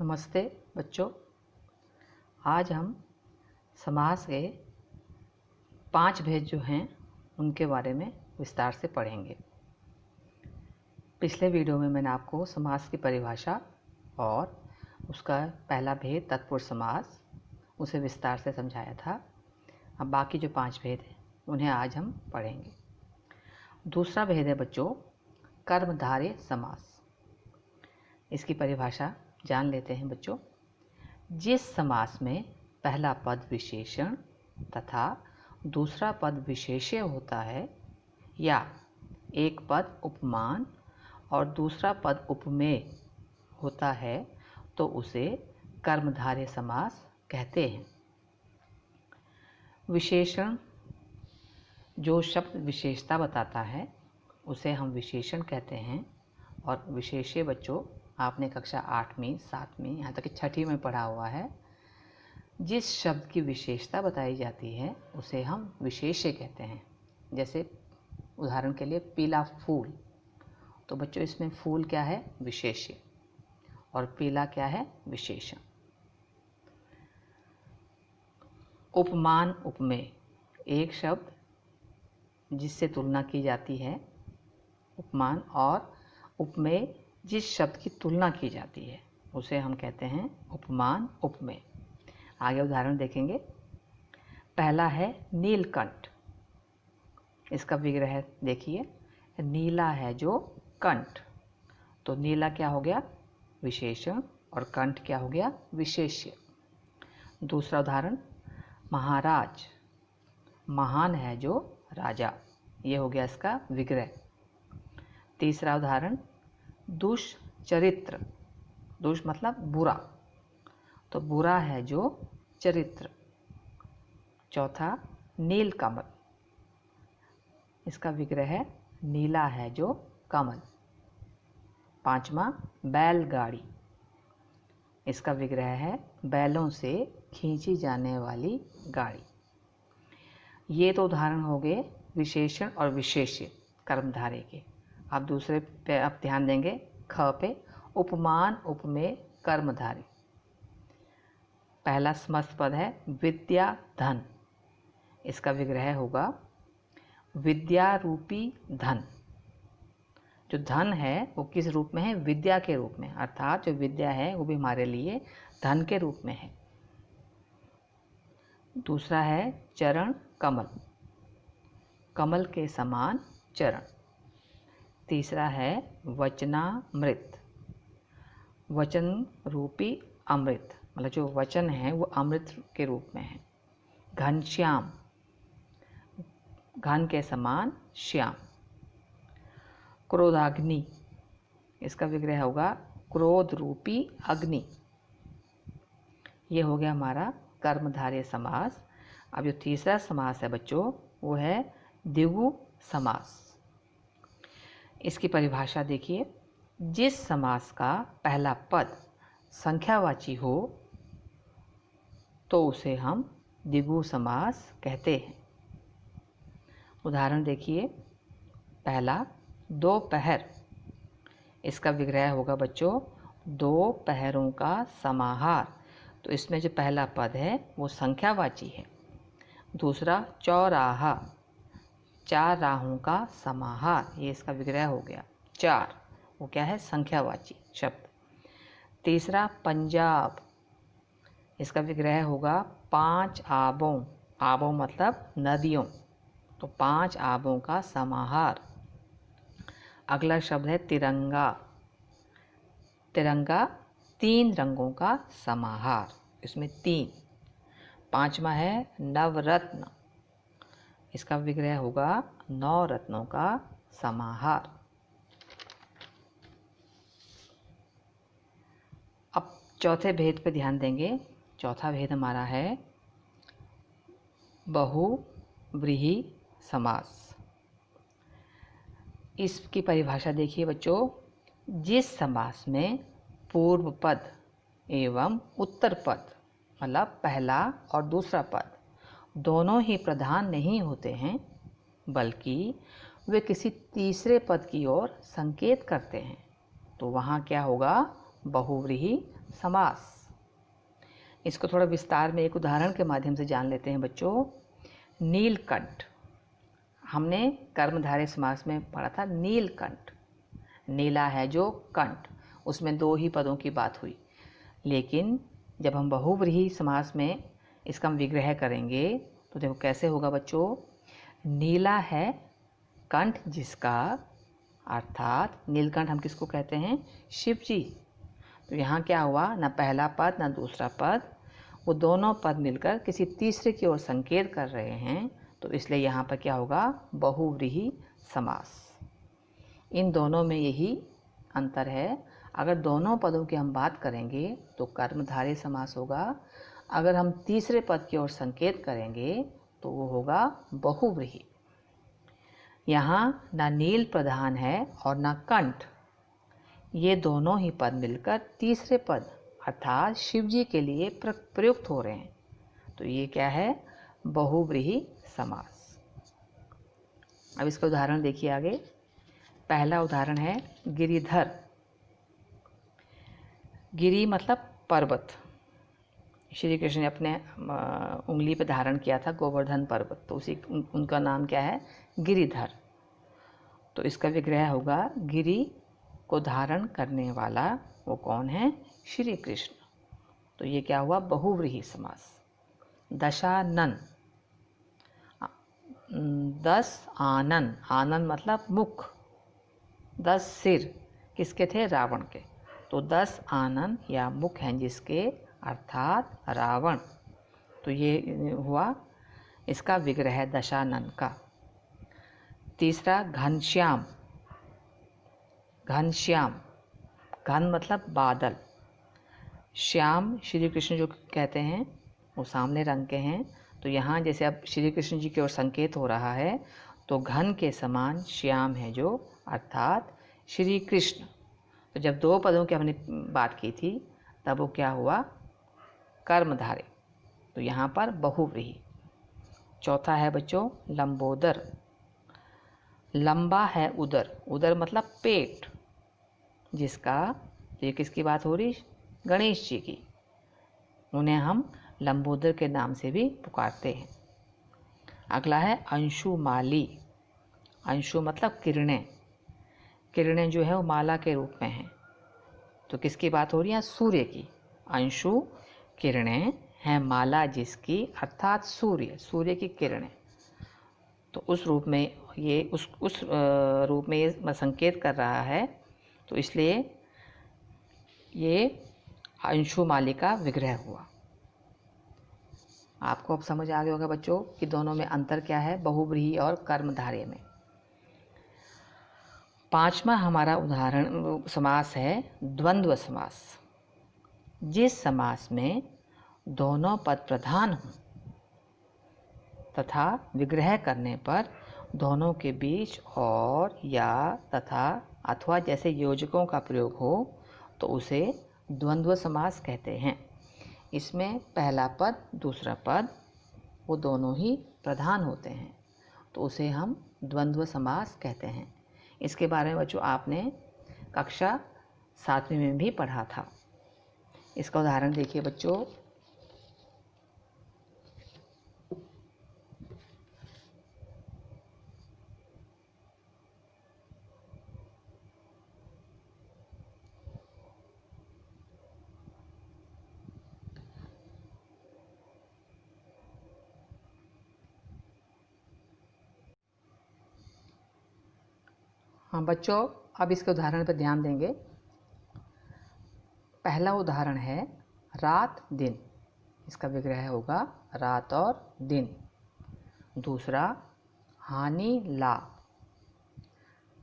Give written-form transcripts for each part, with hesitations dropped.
नमस्ते बच्चों। आज हम समास के 5 भेद जो हैं उनके बारे में विस्तार से पढ़ेंगे। पिछले वीडियो में मैंने आपको समास की परिभाषा और उसका पहला भेद तत्पुरुष समास उसे विस्तार से समझाया था। अब बाकी जो 5 भेद हैं उन्हें आज हम पढ़ेंगे। दूसरा भेद है बच्चों कर्मधारय समास। इसकी परिभाषा जान लेते हैं बच्चों। जिस समास में पहला पद विशेषण तथा दूसरा पद विशेष्य होता है या एक पद उपमान और दूसरा पद उपमेय होता है तो उसे कर्मधारय समास कहते हैं। विशेषण जो शब्द विशेषता बताता है उसे हम विशेषण कहते हैं। और विशेष्य बच्चों आपने कक्षा 8वीं 7वीं यहाँ तक कि 6वीं में पढ़ा हुआ है। जिस शब्द की विशेषता बताई जाती है उसे हम विशेष्य कहते हैं। जैसे उदाहरण के लिए पीला फूल, तो बच्चों इसमें फूल क्या है? विशेष्य, और पीला क्या है? विशेषण। उपमान उपमेय, एक शब्द जिससे तुलना की जाती है, उपमान, और उपमेय जिस शब्द की तुलना की जाती है उसे हम कहते हैं उपमान उपमेय। आगे उदाहरण देखेंगे। पहला है नीलकंठ। इसका विग्रह देखिए, नीला है जो कंठ, तो नीला क्या हो गया? विशेषण, और कंठ क्या हो गया? विशेष्य। दूसरा उदाहरण महाराज, महान है जो राजा, ये हो गया इसका विग्रह। तीसरा उदाहरण दुष्चरित्र, दुष मतलब बुरा, तो बुरा है जो चरित्र। चौथा नीलकमल, इसका विग्रह है नीला है जो कमल। पांचवा बैलगाड़ी, इसका विग्रह है बैलों से खींची जाने वाली गाड़ी। ये तो उदाहरण हो गए विशेषण और विशेष्य कर्मधारय के। अब दूसरे पे आप ध्यान देंगे, ख पे, उपमान उपमेय कर्मधारय। पहला समस्त पद है विद्या धन। इसका विग्रह होगा विद्या रूपी धन। जो धन है वो किस रूप में है? विद्या के रूप में, अर्थात जो विद्या है वो भी हमारे लिए धन के रूप में है। दूसरा है चरण कमल, कमल के समान चरण। तीसरा है वचनामृत, वचन रूपी अमृत, मतलब जो वचन है वो अमृत के रूप में है। घनश्याम, घन के समान श्याम। क्रोधाग्नि, इसका विग्रह होगा क्रोध रूपी अग्नि। ये हो गया हमारा कर्मधारय समास। अब जो तीसरा समास है बच्चों वो है द्विगु समास। इसकी परिभाषा देखिए। जिस समास का पहला पद संख्यावाची हो तो उसे हम द्विगु समास कहते हैं। उदाहरण देखिए। पहला दोपहर, इसका विग्रह होगा बच्चों दो पहरों का समाहार, तो इसमें जो पहला पद है वो संख्यावाची है। दूसरा चौराहा, 4 राहों का समाहार, ये इसका विग्रह हो गया 4, वो क्या है? संख्यावाची शब्द। तीसरा पंजाब, इसका विग्रह होगा 5 आबों, आबों मतलब नदियों, तो 5 आबों का समाहार। अगला शब्द है तिरंगा, तिरंगा 3 रंगों का समाहार, इसमें 3। पांचवा है नवरत्न, इसका विग्रह होगा 9 रत्नों का समाहार। अब चौथे भेद पे ध्यान देंगे। चौथा भेद हमारा है बहुव्रीहि समास। इसकी परिभाषा देखिए बच्चों। जिस समास में पूर्व पद एवं उत्तर पद, मतलब पहला और दूसरा पद दोनों ही प्रधान नहीं होते हैं, बल्कि वे किसी तीसरे पद की ओर संकेत करते हैं, तो वहाँ क्या होगा? बहुव्रीहि समास। इसको थोड़ा विस्तार में एक उदाहरण के माध्यम से जान लेते हैं बच्चों। नीलकंठ, हमने कर्मधारय समास में पढ़ा था नीलकंठ। नीला है जो कंठ, उसमें 2 ही पदों की बात हुई। लेकिन जब हम बहुव्रीहि समास में इसका हम विग्रह करेंगे तो देखो कैसे होगा बच्चों। नीला है कंठ जिसका, अर्थात नीलकंठ हम किसको कहते हैं? शिव जी। तो यहाँ क्या हुआ, ना पहला पद ना दूसरा पद, वो दोनों पद मिलकर किसी तीसरे की ओर संकेत कर रहे हैं। तो इसलिए यहाँ पर क्या होगा? बहुव्रीहि समास। इन दोनों में यही अंतर है। अगर दोनों पदों की हम बात करेंगे तो कर्मधारय समास होगा। अगर हम तीसरे पद की ओर संकेत करेंगे तो वो होगा बहुव्रीहि। यहाँ ना नील प्रधान है और ना कंठ, ये दोनों ही पद मिलकर तीसरे पद अर्थात शिव जी के लिए प्रयुक्त हो रहे हैं। तो ये क्या है? बहुव्रीहि समास। अब इसका उदाहरण देखिए आगे। पहला उदाहरण है गिरिधर। गिरि मतलब पर्वत। श्री कृष्ण ने अपने उंगली पर धारण किया था गोवर्धन पर्वत, तो उसी उनका नाम क्या है? गिरिधर। तो इसका विग्रह होगा गिरि को धारण करने वाला वो कौन है? श्री कृष्ण। तो ये क्या हुआ? बहुव्रीहि समास। दशानन, 10 आनन, आनन मतलब मुख, 10 सिर किसके थे? रावण के। तो 10 आनन या मुख हैं जिसके, अर्थात रावण। तो ये हुआ इसका विग्रह दशानन का। तीसरा घनश्याम। घनश्याम, घन मतलब बादल, श्याम श्री कृष्ण जो कहते हैं वो सामने रंग के हैं। तो यहाँ जैसे अब श्री कृष्ण जी की ओर संकेत हो रहा है तो घन के समान श्याम है जो, अर्थात श्री कृष्ण। तो जब 2 पदों की हमने बात की थी तब वो क्या हुआ? कर्मधारय। तो यहाँ पर बहुव्रीहि। चौथा है बच्चों लंबोदर। लंबा है उदर, उदर मतलब पेट, जिसका, ये किसकी बात हो रही? गणेश जी की। उन्हें हम लंबोदर के नाम से भी पुकारते हैं। अगला है अंशुमाली। अंशु मतलब किरणें, किरणें जो है वो माला के रूप में हैं। तो किसकी बात हो रही है? सूर्य की। अंशु किरणें हैं माला जिसकी, अर्थात सूर्य, सूर्य की किरणें। तो उस रूप में ये उस रूप में ये संकेत कर रहा है। तो इसलिए ये अंशुमाली का विग्रह हुआ। आपको अब समझ आ गया होगा बच्चों कि दोनों में अंतर क्या है, बहुव्रीहि और कर्मधारय में। 5वां हमारा उदाहरण समास है द्वंद्व समास। जिस समास में दोनों पद प्रधान हों तथा विग्रह करने पर दोनों के बीच और, या, तथा, अथवा जैसे योजकों का प्रयोग हो तो उसे द्वंद्व समास कहते हैं। इसमें पहला पद दूसरा पद वो दोनों ही प्रधान होते हैं, तो उसे हम द्वंद्व समास कहते हैं। इसके बारे में बच्चों आपने कक्षा 7वीं में भी पढ़ा था। इसका उदाहरण देखिए बच्चों। हाँ बच्चों, अब इसके उदाहरण पर ध्यान देंगे। पहला उदाहरण है रात दिन, इसका विग्रह होगा रात और दिन। दूसरा हानि लाभ,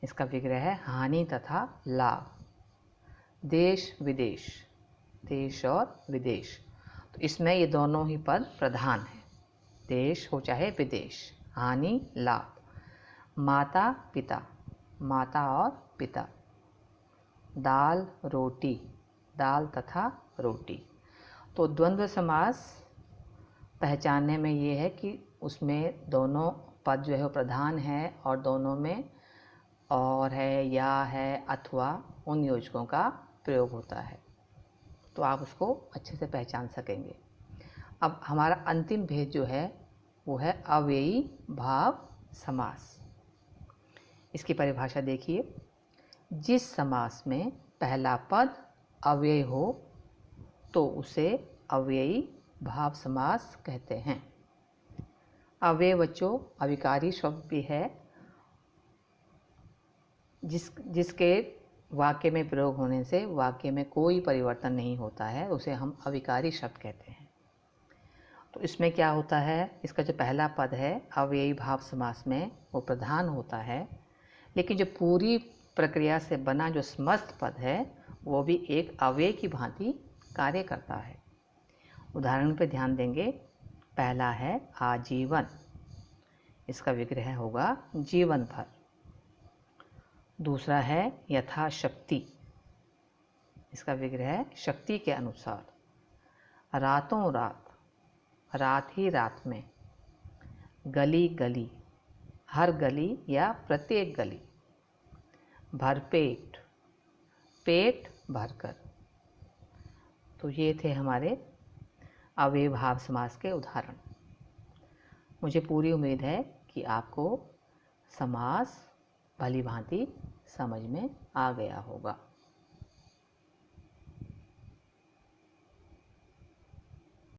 इसका विग्रह है हानि तथा लाभ। देश विदेश, देश और विदेश। तो इसमें ये दोनों ही पद प्रधान हैं, देश हो चाहे विदेश, हानि लाभ। माता पिता, माता और पिता। दाल रोटी, दाल तथा रोटी। तो द्वंद्व समास पहचानने में ये है कि उसमें दोनों पद जो है वो प्रधान है और दोनों में और है, या है, अथवा उन योजकों का प्रयोग होता है। तो आप उसको अच्छे से पहचान सकेंगे। अब हमारा अंतिम भेद जो है वो है अव्ययी भाव समास। इसकी परिभाषा देखिए, जिस समास में पहला पद अव्ययी हो तो उसे अव्ययी भाव समास कहते हैं। अव्यय बच्चों अविकारी शब्द भी है, जिसके वाक्य में प्रयोग होने से वाक्य में कोई परिवर्तन नहीं होता है, उसे हम अविकारी शब्द कहते हैं। तो इसमें क्या होता है, इसका जो पहला पद है अव्ययी भाव समास में वो प्रधान होता है, लेकिन जो पूरी प्रक्रिया से बना जो समस्त पद है वो भी एक अव्यय की भांति कार्य करता है। उदाहरण पर ध्यान देंगे। पहला है आजीवन, इसका विग्रह होगा जीवन भर। दूसरा है यथाशक्ति, इसका विग्रह शक्ति के अनुसार। रातों रात, रात ही रात में। गली गली, हर गली या प्रत्येक गली। भरपेट, पेट भरकर। तो ये थे हमारे अव्ययी भाव समास के उदाहरण। मुझे पूरी उम्मीद है कि आपको समास भली भांति समझ में आ गया होगा।